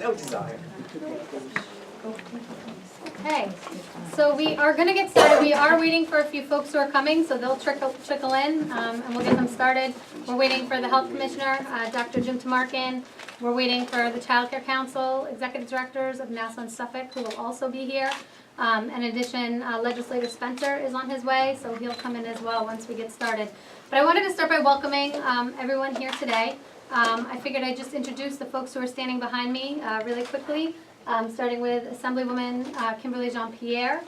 No desire. Okay, so we are going to get started. We are waiting for a few folks who are coming, so they'll trickle in, and we'll get them started. We're waiting for the Health Commissioner, Dr. Jim Tamarkin. We're waiting for the Child Care Council Executive Directors of Nassau and Suffolk, who will also be here. In addition, Legislator Spencer is on his way, so he'll come in as well once we get started. But I wanted to start by welcoming everyone here today. I figured I'd just introduce the folks who are standing behind me really quickly. Starting with Assemblywoman Kimberly Jean-Pierre,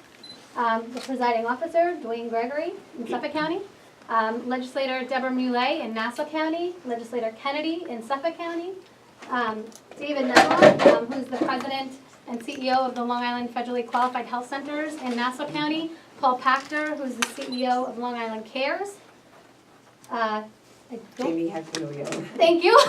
the presiding officer, Dwayne Gregory in Suffolk County, Legislator Deborah Muley in Nassau County, Legislator Kennedy in Suffolk County, David Nedlon, who's the president and CEO of the Long Island Federally Qualified Health Centers in Nassau County, Paul Pachter, who's the CEO of Long Island Cares, Jamie Hacquilio. Thank you.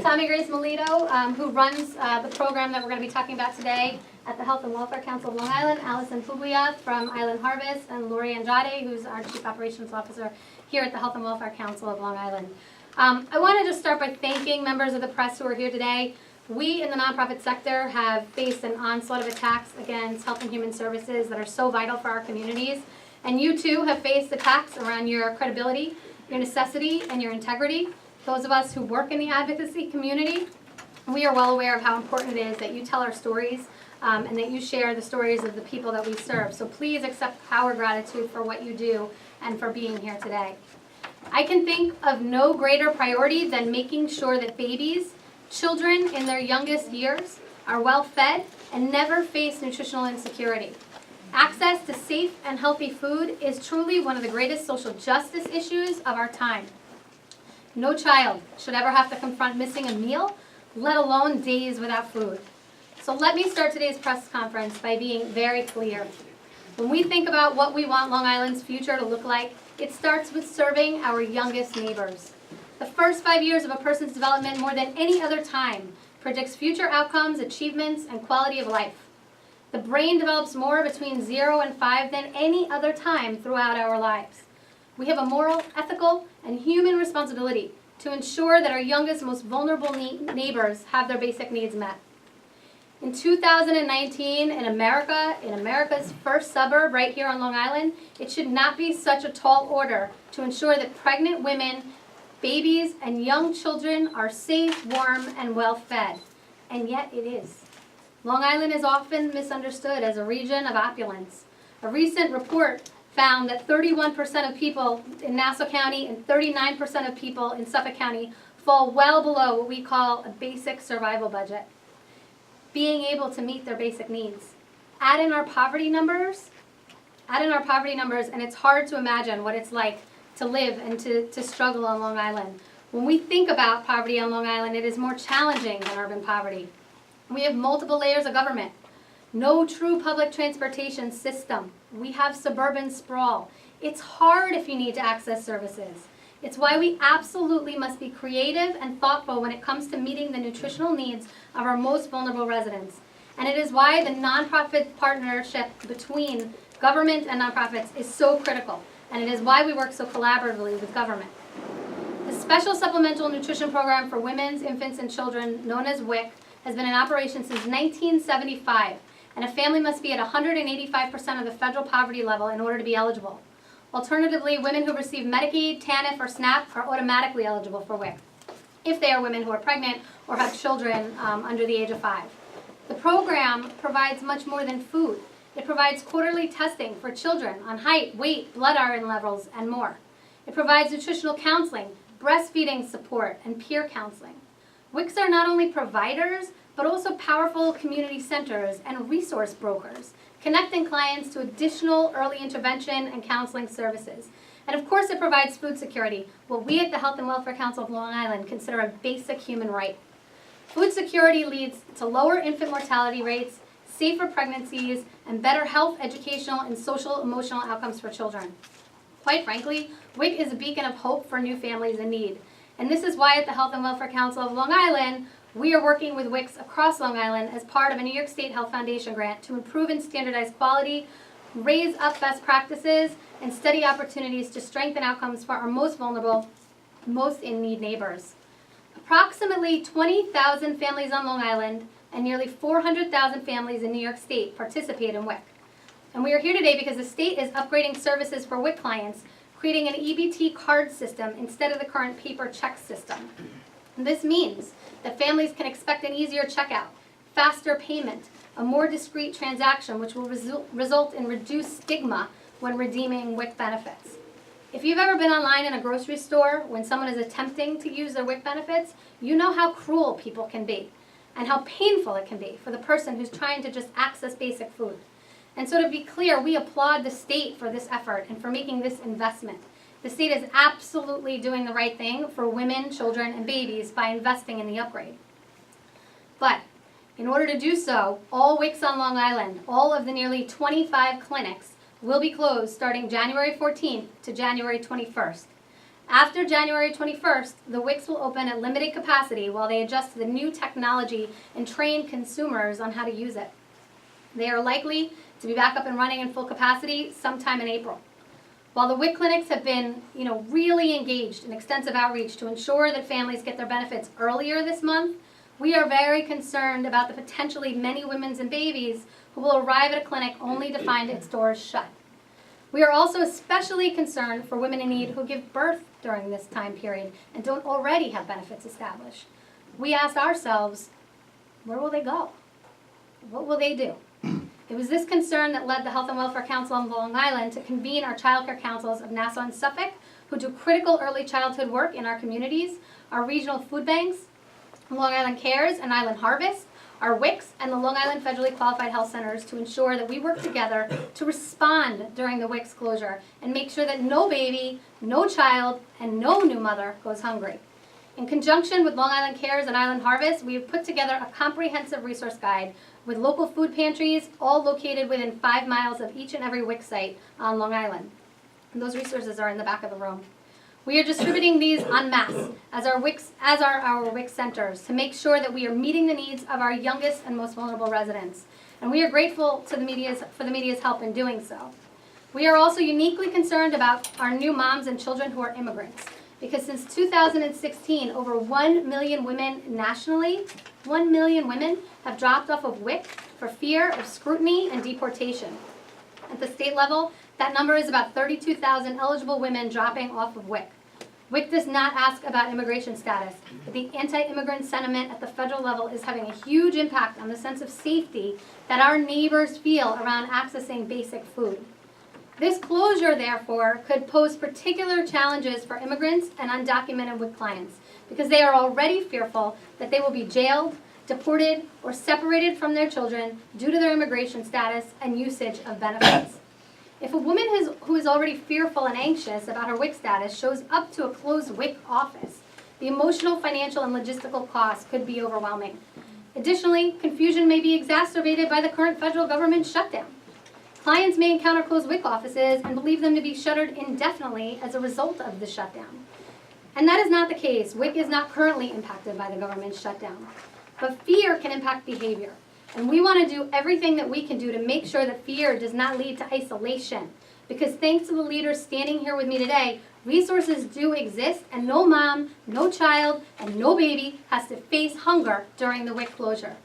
Tommy Grace Melito, who runs the program that we're going to be talking about today at the Health and Welfare Council of Long Island, Allison Puglia from Island Harvest, and Lori Andrade, who's our Chief Operations Officer here at the Health and Welfare Council of Long Island. I want to just start by thanking members of the press who are here today. We in the nonprofit sector have faced an onslaught of attacks against health and human services that are so vital for our communities. And you too have faced attacks around your credibility, your necessity, and your integrity. Those of us who work in the advocacy community, we are well aware of how important it is that you tell our stories and that you share the stories of the people that we serve. So please accept our gratitude for what you do and for being here today. I can think of no greater priority than making sure that babies, children in their youngest years, are well fed and never face nutritional insecurity. Access to safe and healthy food is truly one of the greatest social justice issues of our time. No child should ever have to confront missing a meal, let alone days without food. So let me start today's press conference by being very clear. When we think about what we want Long Island's future to look like, it starts with serving our youngest neighbors. The first 5 years of a person's development, more than any other time, predicts future outcomes, achievements, and quality of life. The brain develops more between 0 and 5 than any other time throughout our lives. We have a moral, ethical, and human responsibility to ensure that our youngest, most vulnerable neighbors have their basic needs met. In 2019, in America's first suburb right here on Long Island, it should not be such a tall order to ensure that pregnant women, babies, and young children are safe, warm, and well fed. And yet it is. Long Island is often misunderstood as a region of opulence. A recent report found that 31% of people in Nassau County and 39% of people in Suffolk County fall well below what we call a basic survival budget, being able to meet their basic needs. Add in our poverty numbers, and it's hard to imagine what it's like to live and to struggle on Long Island. When we think about poverty on Long Island, it is more challenging than urban poverty. We have multiple layers of government, no true public transportation system. We have suburban sprawl. It's hard if you need to access services. It's why we absolutely must be creative and thoughtful when it comes to meeting the nutritional needs of our most vulnerable residents. And it is why the nonprofit partnership between government and nonprofits is so critical. And it is why we work so collaboratively with government. The Special Supplemental Nutrition Program for Women's, Infants, and Children, known as WIC, has been in operation since 1975, and a family must be at 185% of the federal poverty level in order to be eligible. Alternatively, women who receive Medicaid, TANF, or SNAP are automatically eligible for WIC, if they are women who are pregnant or have children under the age of 5. The program provides much more than food. It provides quarterly testing for children on height, weight, blood iron levels, and more. It provides nutritional counseling, breastfeeding support, and peer counseling. WICs are not only providers, but also powerful community centers and resource brokers, connecting clients to additional early intervention and counseling services. And of course, it provides food security, what we at the Health and Welfare Council of Long Island consider a basic human right. Food security leads to lower infant mortality rates, safer pregnancies, and better health, educational, and social emotional outcomes for children. Quite frankly, WIC is a beacon of hope for new families in need. And this is why at the Health and Welfare Council of Long Island, we are working with WICs across Long Island as part of a New York State Health Foundation grant to improve and standardize quality, raise up best practices, and study opportunities to strengthen outcomes for our most vulnerable, most in need neighbors. Approximately 20,000 families on Long Island and nearly 400,000 families in New York State participate in WIC. And we are here today because the state is upgrading services for WIC clients, creating an EBT card system instead of the current paper check system. And this means that families can expect an easier checkout, faster payment, a more discreet transaction, which will result in reduced stigma when redeeming WIC benefits. If you've ever been online in a grocery store when someone is attempting to use their WIC benefits, you know how cruel people can be and how painful it can be for the person who's trying to just access basic food. And so to be clear, we applaud the state for this effort and for making this investment. The state is absolutely doing the right thing for women, children, and babies by investing in the upgrade. But in order to do so, all WICs on Long Island, all of the nearly 25 clinics, will be closed starting January 14th to January 21st. After January 21st, the WICs will open at limited capacity while they adjust to the new technology and train consumers on how to use it. They are likely to be back up and running in full capacity sometime in April. While the WIC clinics have been, really engaged in extensive outreach to ensure that families get their benefits earlier this month, we are very concerned about the potentially many women and babies who will arrive at a clinic only to find its doors shut. We are also especially concerned for women in need who give birth during this time period and don't already have benefits established. We asked ourselves, where will they go? What will they do? It was this concern that led the Health and Welfare Council on Long Island to convene our child care councils of Nassau and Suffolk, who do critical early childhood work in our communities, our regional food banks, Long Island Cares and Island Harvest, our WICs, and the Long Island Federally Qualified Health Centers to ensure that we work together to respond during the WIC's closure and make sure that no baby, no child, and no new mother goes hungry. In conjunction with Long Island Cares and Island Harvest, we have put together a comprehensive resource guide with local food pantries, all located within 5 miles of each and every WIC site on Long Island. And those resources are in the back of the room. We are distributing these en masse as our WIC centers to make sure that we are meeting the needs of our youngest and most vulnerable residents. And we are grateful to for the media's help in doing so. We are also uniquely concerned about our new moms and children who are immigrants, because since 2016, over 1 million women nationally, 1 million women have dropped off of WIC for fear of scrutiny and deportation. At the state level, that number is about 32,000 eligible women dropping off of WIC. WIC does not ask about immigration status, but the anti-immigrant sentiment at the federal level is having a huge impact on the sense of safety that our neighbors feel around accessing basic food. This closure, therefore, could pose particular challenges for immigrants and undocumented WIC clients because they are already fearful that they will be jailed, deported, or separated from their children due to their immigration status and usage of benefits. If a woman who is already fearful and anxious about her WIC status shows up to a closed WIC office, the emotional, financial, and logistical costs could be overwhelming. Additionally, confusion may be exacerbated by the current federal government shutdown. Clients may encounter closed WIC offices and believe them to be shuttered indefinitely as a result of the shutdown. And that is not the case. WIC is not currently impacted by the government shutdown. But fear can impact behavior. And we want to do everything that we can do to make sure that fear does not lead to isolation. Because thanks to the leaders standing here with me today, resources do exist, and no mom, no child, and no baby has to face hunger during the WIC closure.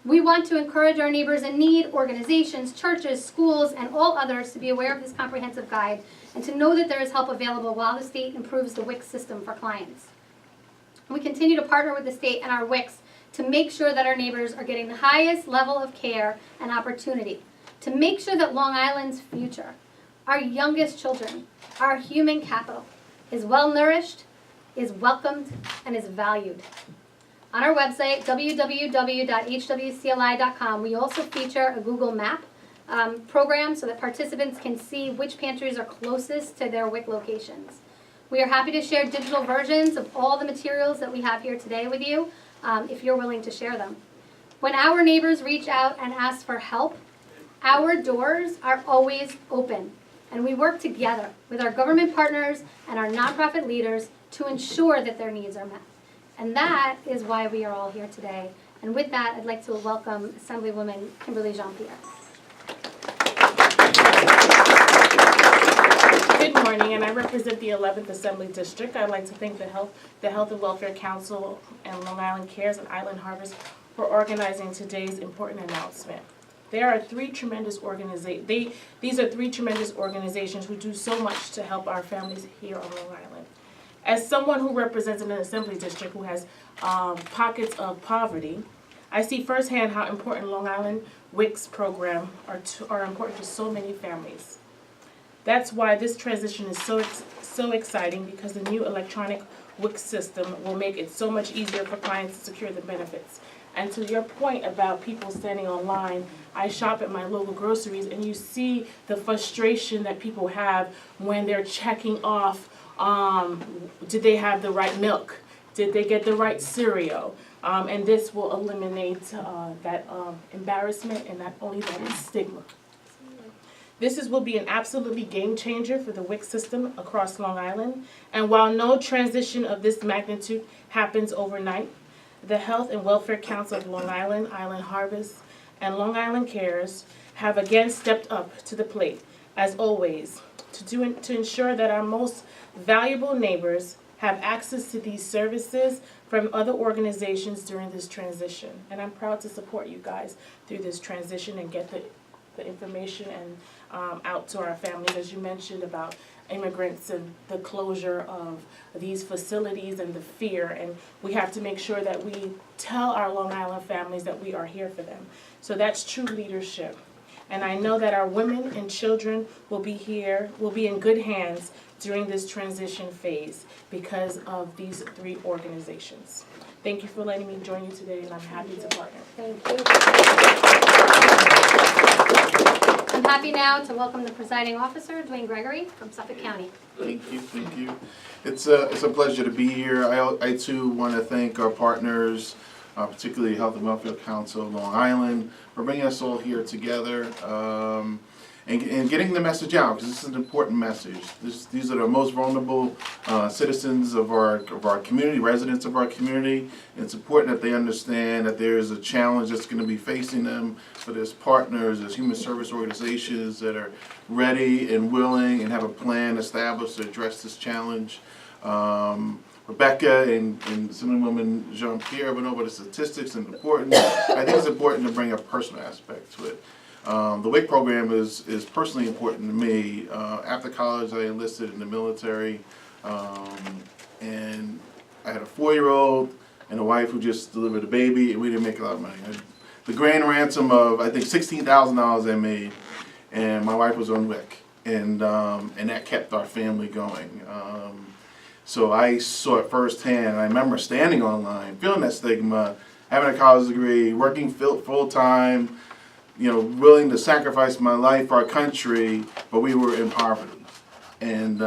We want to encourage our neighbors in need, organizations, churches, schools, and all others to be aware of this comprehensive guide and to know that there is help available while the state improves the WIC system for clients. We continue to partner with the state and our WICs to make sure that our neighbors are getting the highest level of care and opportunity, to make sure that Long Island's future, our youngest children, our human capital, is well nourished, is welcomed, and is valued. On our website, www.hwcli.com, we also feature a Google Map program so that participants can see which pantries are closest to their WIC locations. We are happy to share digital versions of all the materials that we have here today with you, if you're willing to share them. When our neighbors reach out and ask for help, our doors are always open, and we work together with our government partners and our nonprofit leaders to ensure that their needs are met. And that is why we are all here today. And with that, I'd like to welcome Assemblywoman Kimberly Jean-Pierre. Good morning, and I represent the 11th Assembly District. I'd like to thank the Health and Welfare Council and Long Island Cares and Island Harvest for organizing today's important announcement. There are three tremendous these are three tremendous organizations who do so much to help our families here on Long Island. As someone who represents an assembly district who has pockets of poverty, I see firsthand how important Long Island WIC's program are important to so many families. That's why this transition is so exciting, because the new electronic WIC system will make it so much easier for clients to secure the benefits. And to your point about people standing online, I shop at my local groceries and you see the frustration that people have when they're checking off, did they have the right milk? Did they get the right cereal? And this will eliminate that embarrassment and not only that stigma. This will be an absolutely game changer for the WIC system across Long Island. And while no transition of this magnitude happens overnight, the Health and Welfare Council of Long Island, Island Harvest, and Long Island Cares have again stepped up to the plate, as always, to ensure that our most valuable neighbors have access to these services from other organizations during this transition. And I'm proud to support you guys through this transition and get the information and out to our families, as you mentioned about immigrants and the closure of these facilities and the fear. And we have to make sure that we tell our Long Island families that we are here for them. So that's true leadership. And I know that our women and children will be in good hands during this transition phase because of these three organizations. Thank you for letting me join you today, and I'm happy to partner. Thank you. I'm happy now to welcome the presiding officer, Dwayne Gregory, from Suffolk County. Thank you. It's a pleasure to be here. I too want to thank our partners, particularly Health and Welfare Council of Long Island, for bringing us all here together and getting the message out, because this is an important message. These are the most vulnerable citizens of our community, residents of our community. And it's important that they understand that there is a challenge that's going to be facing them, but there's partners, there's human service organizations that are ready and willing and have a plan established to address this challenge. Rebecca and Assemblywoman Jean-Pierre went over the statistics and important. I think it's important to bring a personal aspect to it. The WIC program is personally important to me. After college, I enlisted in the military, and I had a 4-year-old and a wife who just delivered a baby, and we didn't make a lot of money. The grand ransom of, I think, $16,000 I made, and my wife was on WIC, and that kept our family going. So I saw it firsthand. I remember standing online, feeling that stigma, having a college degree, working full-time, willing to sacrifice my life for our country, but we were in poverty. And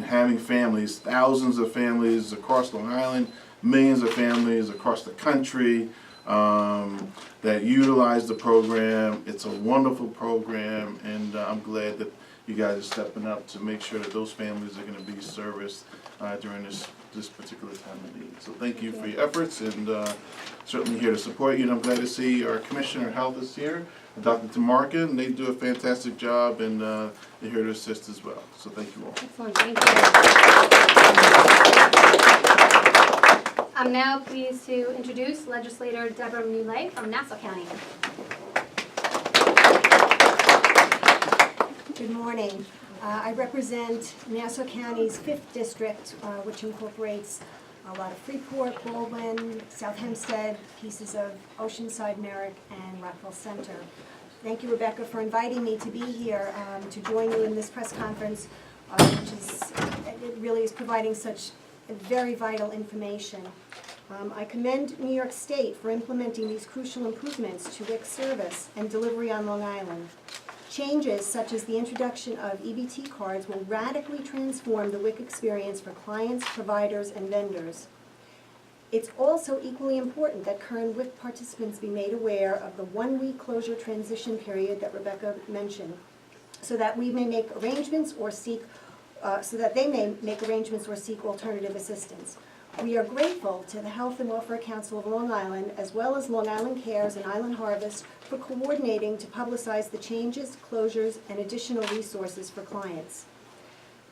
having families, thousands of families across Long Island, millions of families across the country that utilize the program. It's a wonderful program, and I'm glad that you guys are stepping up to make sure that those families are going to be serviced during this particular time of need. So thank you for your efforts, and certainly here to support you. And I'm glad to see our Commissioner of Health is here, Dr. Tamarkin, and they do a fantastic job, and they're here to assist as well. So thank you all. Excellent, thank you. I'm now pleased to introduce Legislator Deborah Muley from Nassau County. Good morning. I represent Nassau County's 5th District, which incorporates a lot of Freeport, Baldwin, South Hempstead, pieces of Oceanside, Merrick, and Rockville Center. Thank you, Rebecca, for inviting me to be here to join you in this press conference, it really is providing such very vital information. I commend New York State for implementing these crucial improvements to WIC service and delivery on Long Island. Changes such as the introduction of EBT cards will radically transform the WIC experience for clients, providers, and vendors. It's also equally important that current WIC participants be made aware of the 1-week closure transition period that Rebecca mentioned, so that we may make arrangements or seek, alternative assistance. We are grateful to the Health and Welfare Council of Long Island, as well as Long Island Cares and Island Harvest, for coordinating to publicize the changes, closures, and additional resources for clients.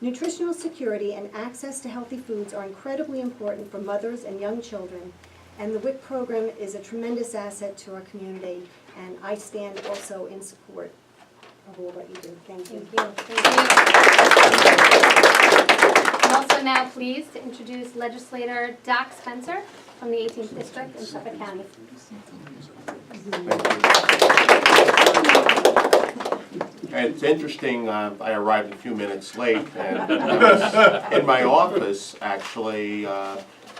Nutritional security and access to healthy foods are incredibly important for mothers and young children, and the WIC program is a tremendous asset to our community, and I stand also in support of all that you do. Thank you. Thank you. I'm also now pleased to introduce legislator Doc Spencer from the 18th District in Suffolk County. And it's interesting, I arrived a few minutes late, and I was in my office actually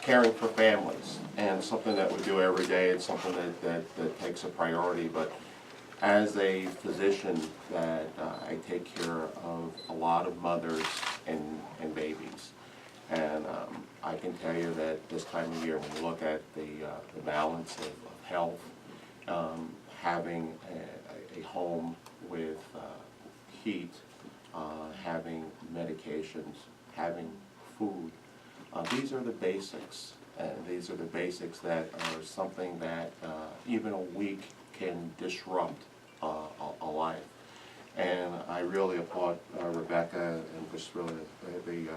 caring for families, and something that we do every day. It's something that takes a priority, but as a physician that I take care of a lot of mothers and babies. And I can tell you that this time of year, when you look at the balance of health, having a home with heat, having medications, having food, these are the basics. These are the basics that are something that even a week can disrupt a life. And I really applaud Rebecca and just really the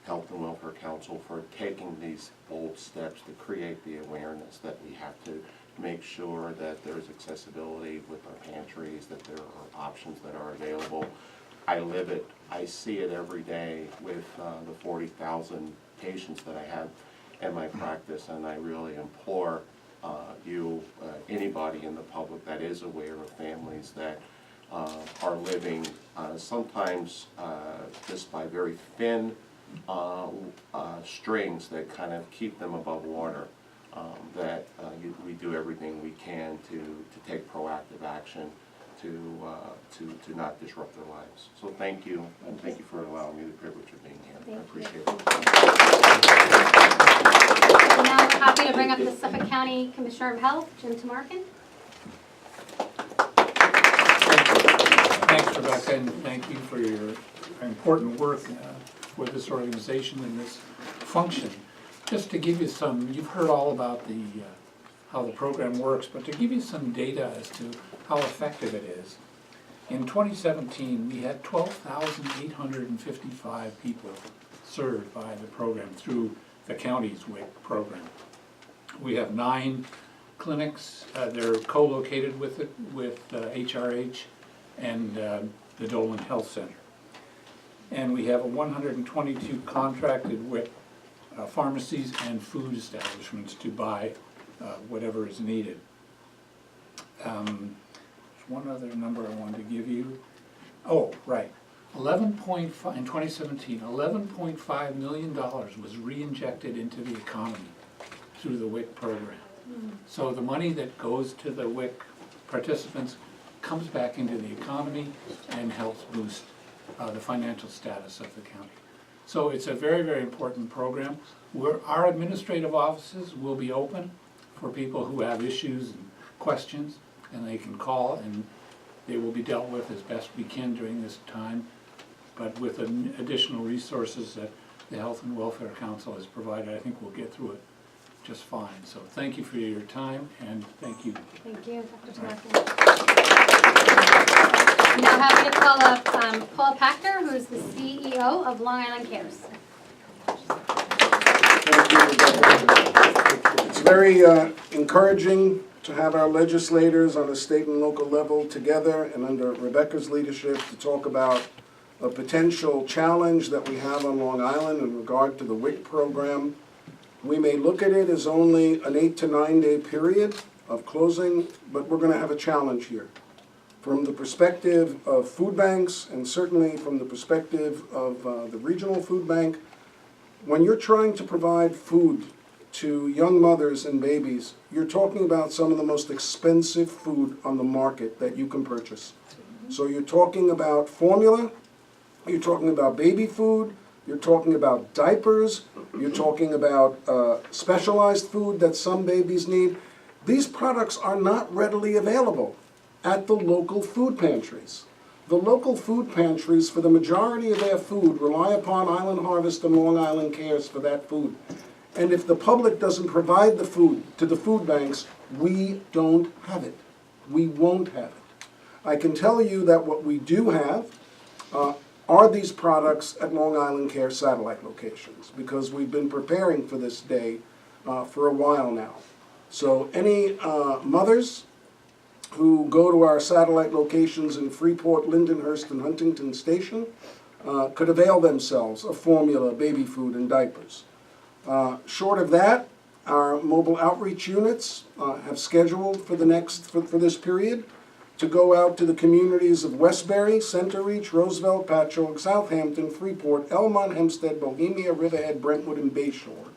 Health and Welfare Council for taking these bold steps to create the awareness that we have to make sure that there's accessibility with our pantries, that there are options that are available. I live it, I see it every day with the 40,000 patients that I have in my practice, and I really implore anybody in the public that is aware of families that are living sometimes just by very thin strings that kind of keep them above water, that we do everything we can to take proactive action to not disrupt their lives. So thank you, and thank you for allowing me the privilege of being here. I appreciate it. So now we're happy to bring up the Suffolk County Commissioner of Health, Jim Tamarkin. Thanks, Rebecca, and thank you for your important work with this organization and this function. Just to give you some, you've heard all about how the program works, but to give you some data as to how effective it is. In 2017, we had 12,855 people served by the program through the county's WIC program. We have 9 clinics. They're co-located with HRH and the Dolan Health Center. And we have 122 contracted with pharmacies and food establishments to buy whatever is needed. There's one other number I wanted to give you. Oh, right. 11.5 in 2017, $11.5 million was re-injected into the economy through the WIC program. So the money that goes to the WIC participants comes back into the economy and helps boost the financial status of the county. So it's a very, very important program. Our administrative offices will be open for people who have issues and questions, and they can call, and they will be dealt with as best we can during this time, but with additional resources that the Health and Welfare Council has provided, I think we'll get through it just fine. So thank you for your time, and thank you. Thank you, Dr. Tamarkin. I'm now happy to call up Paul Pachter, who is the CEO of Long Island Cares. It's very encouraging to have our legislators on the state and local level together and under Rebecca's leadership to talk about a potential challenge that we have on Long Island in regard to the WIC program. We may look at it as only an 8 to 9 day period of closing, but we're going to have a challenge here. From the perspective of food banks, and certainly from the perspective of the regional food bank, when you're trying to provide food to young mothers and babies, you're talking about some of the most expensive food on the market that you can purchase. So you're talking about formula, you're talking about baby food, you're talking about diapers, you're talking about specialized food that some babies need. These products are not readily available at the local food pantries. The local food pantries, for the majority of their food, rely upon Island Harvest and Long Island Cares for that food. And if the public doesn't provide the food to the food banks, we don't have it. We won't have it. I can tell you that what we do have are these products at Long Island Care satellite locations, because we've been preparing for this day for a while now. So any mothers who go to our satellite locations in Freeport, Lindenhurst, and Huntington Station could avail themselves of formula, baby food, and diapers. Short of that, our mobile outreach units have scheduled for this period to go out to the communities of Westbury, Center Reach, Roosevelt, Patchogue, Southampton, Freeport, Elmont, Hempstead, Bohemia, Riverhead, Brentwood, and Bayshore,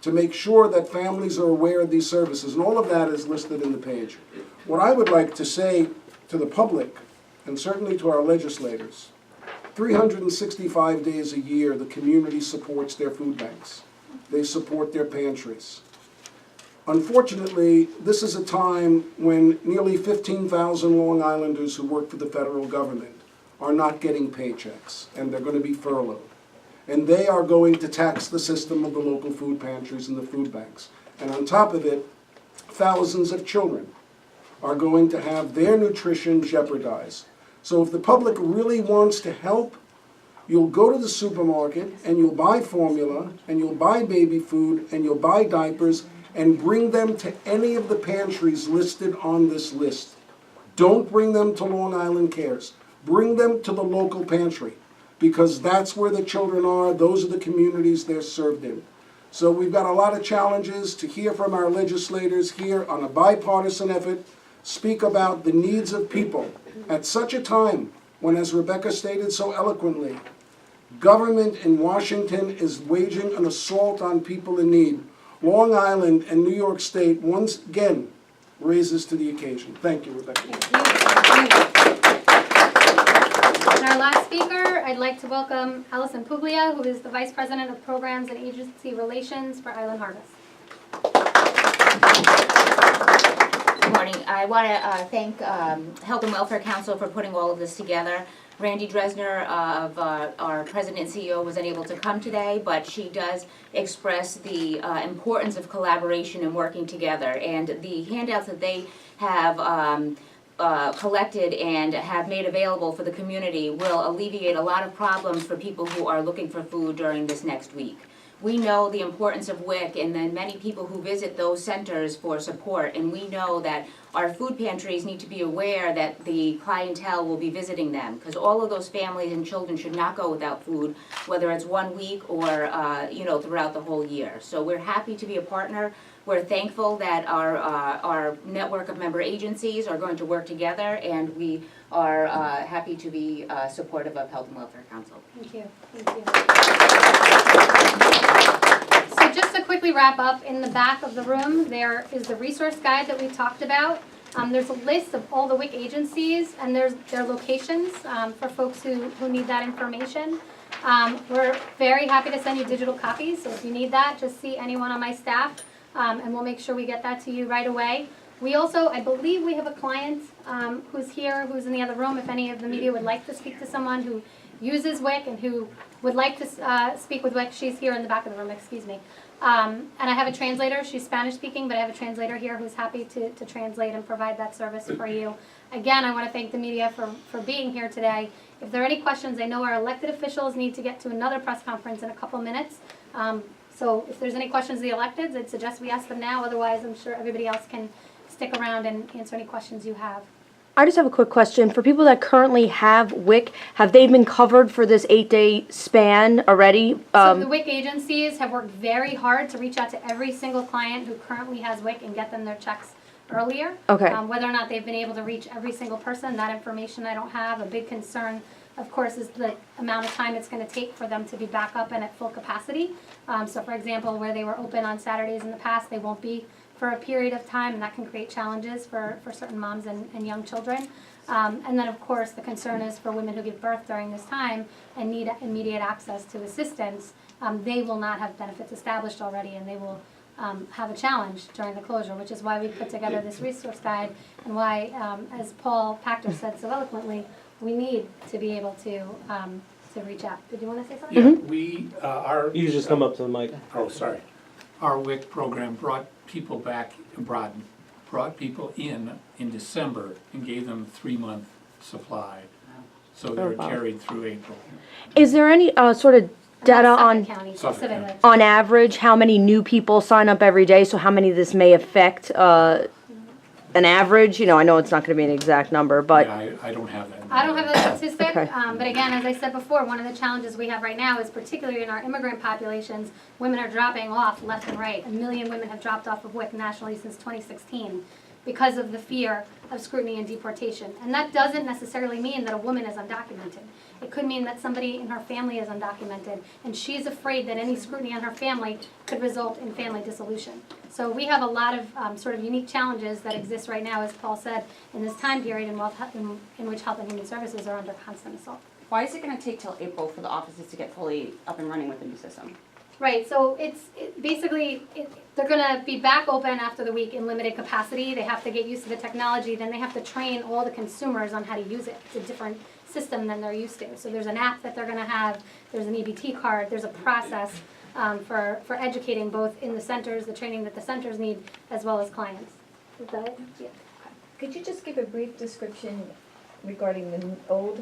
to make sure that families are aware of these services. And all of that is listed in the page. What I would like to say to the public, and certainly to our legislators, 365 days a year, the community supports their food banks. They support their pantries. Unfortunately, this is a time when nearly 15,000 Long Islanders who work for the federal government are not getting paychecks, and they're going to be furloughed. And they are going to tax the system of the local food pantries and the food banks. And on top of it, thousands of children are going to have their nutrition jeopardized. So if the public really wants to help, you'll go to the supermarket and you'll buy formula and you'll buy baby food and you'll buy diapers and bring them to any of the pantries listed on this list. Don't bring them to Long Island Cares. Bring them to the local pantry, because that's where the children are. Those are the communities they're served in. So we've got a lot of challenges to hear from our legislators here on a bipartisan effort, speak about the needs of people at such a time when, as Rebecca stated so eloquently, government in Washington is waging an assault on people in need. Long Island and New York State once again raises to the occasion. Thank you, Rebecca. And our last speaker, I'd like to welcome Allison Puglia, who is the Vice President of Programs and Agency Relations for Island Harvest. Good morning. I want to thank Health and Welfare Council for putting all of this together. Randy Dresner of our President and CEO was unable to come today, but she does express the importance of collaboration and working together. And the handouts that they have collected and have made available for the community will alleviate a lot of problems for people who are looking for food during this next week. We know the importance of WIC and then many people who visit those centers for support, and we know that our food pantries need to be aware that the clientele will be visiting them, because all of those families and children should not go without food, whether it's 1 week or throughout the whole year. So we're happy to be a partner. We're thankful that our network of member agencies are going to work together, and we are happy to be supportive of Health and Welfare Council. Thank you. Thank you. So just to quickly wrap up, in the back of the room, there is the resource guide that we talked about. There's a list of all the WIC agencies and their locations for folks who need that information. We're very happy to send you digital copies, so if you need that, just see anyone on my staff, and we'll make sure we get that to you right away. We also, I believe we have a client who's here, who's in the other room. If any of the media would like to speak to someone who uses WIC and who would like to speak with WIC, she's here in the back of the room, excuse me. And I have a translator. She's Spanish speaking, but I have a translator here who's happy to translate and provide that service for you. Again, I want to thank the media for being here today. If there are any questions, I know our elected officials need to get to another press conference in a couple minutes. So if there's any questions of the electeds, I'd suggest we ask them now. Otherwise, I'm sure everybody else can stick around and answer any questions you have. I just have a quick question. For people that currently have WIC, have they been covered for this 8-day span already? So the WIC agencies have worked very hard to reach out to every single client who currently has WIC and get them their checks earlier. Okay. Whether or not they've been able to reach every single person, that information I don't have. A big concern, of course, is the amount of time it's going to take for them to be back up and at full capacity. So for example, where they were open on Saturdays in the past, they won't be for a period of time, and that can create challenges for certain moms and young children. And then, of course, the concern is for women who give birth during this time and need immediate access to assistance. They will not have benefits established already, and they will have a challenge during the closure, which is why we put together this resource guide and why, as Paul Pachter said so eloquently, we need to be able to reach out. Did you want to say something? Yeah, we, our... You just come up to the mic. Oh, sorry. Our WIC program brought people back, brought people in December and gave them a 3-month supply. So they're wow. carried through April. Is there any sort of data Suffolk on, County Suffolk specifically. County. on average, how many new people sign up every day? So how many this may affect, an average? You know, I know it's not gonna be an exact number, but, Yeah, I don't have that. I don't have that statistic, Okay. but again, as I said before, one of the challenges we have right now is particularly in our immigrant populations, women are dropping off left and right. 1 million women have dropped off of WIC nationally since 2016 because of the fear of scrutiny and deportation. And that doesn't necessarily mean that a woman is undocumented. It could mean that somebody in her family is undocumented, and she's afraid that any scrutiny on her family could result in family dissolution. So we have a lot of sort of unique challenges that exist right now, as Paul said, in this time period in which Health and Human Services are under constant assault. Why is it going to take till April for the offices to get fully up and running with the new system? Right, so they're gonna be back open after the week in limited capacity. They have to get used to the technology, then they have to train all the consumers on how to use it. It's a different system than they're used to. So there's an app that they're gonna have, there's an EBT card, there's a process for educating both in the centers, the training that the centers need, as well as clients. Is that it? Yeah. Could you just give a brief description regarding the old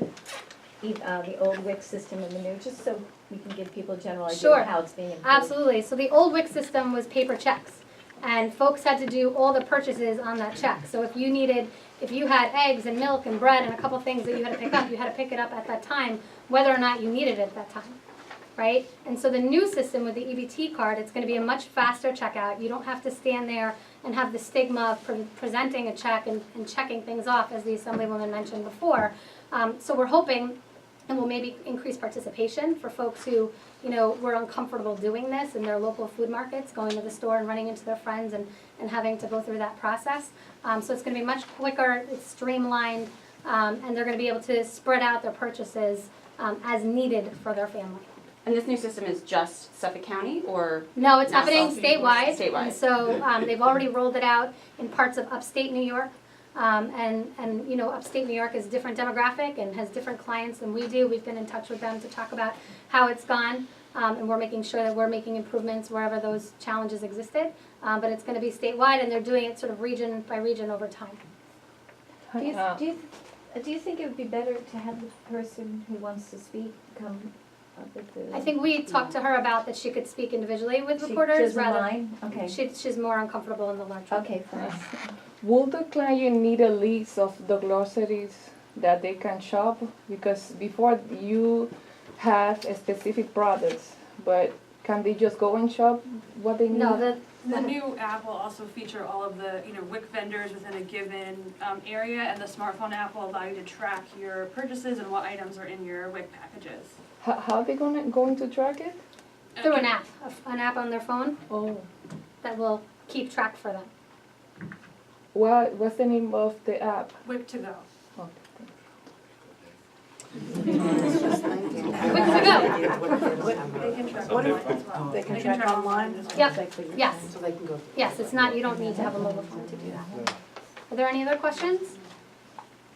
WIC system and the new, just so we can give people a general idea Sure. of how it's being improved? Absolutely. So the old WIC system was paper checks, and folks had to do all the purchases on that check. So if you had eggs and milk and bread and a couple things that you had to pick up, you had to pick it up at that time, whether or not you needed it at that time, right? And so the new system with the EBT card, it's going to be a much faster checkout. You don't have to stand there and have the stigma of presenting a check and checking things off, as the Assemblywoman mentioned before. So we're hoping it will maybe increase participation for folks who, were uncomfortable doing this in their local food markets, going to the store and running into their friends and having to go through that process. So it's going to be much quicker, it's streamlined, and they're going to be able to spread out their purchases as needed for their family. And this new system is just Suffolk County, or? No, it's Nassau? happening statewide. Statewide. And so they've already rolled it out in parts of upstate New York. And upstate New York is a different demographic and has different clients than we do. We've been in touch with them to talk about how it's gone, and we're making sure that we're making improvements wherever those challenges existed. But it's going to be statewide, and they're doing it sort of region by region over time. Do you think it would be better to have the person who wants to speak come up with the? I think we talked to her about that she could speak individually with She reporters doesn't rather. mind? Okay. She's more uncomfortable in the large room. Okay, fine. Will the client need a list of the glossaries that they can shop? Because before you have specific products, but can they just go and shop what they need? No, The new app will also feature all of the WIC vendors within a given area, and the smartphone app will allow you to track your purchases and what items are in your WIC packages. How are they going to track it? through an app on their phone Oh, that will keep track for them. what's the name of the app? WIC to go. Oh, Quick to go. They can track online. They can track online? Yep. Yes. So they can go. Yes, it's not, you don't need to have a mobile phone to do that. Are there any other questions?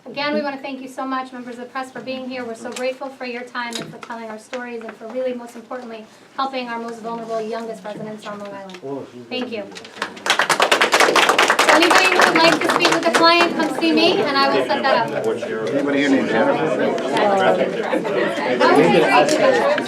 Again, we want to thank you so much, members of the press, for being here. We're so grateful for your time and for telling our stories and for really, most importantly, helping our most vulnerable, youngest residents on Long Island. Thank you. Anybody who would like to speak with a client, come see me and I will set that up. Anybody here named Jennifer? I will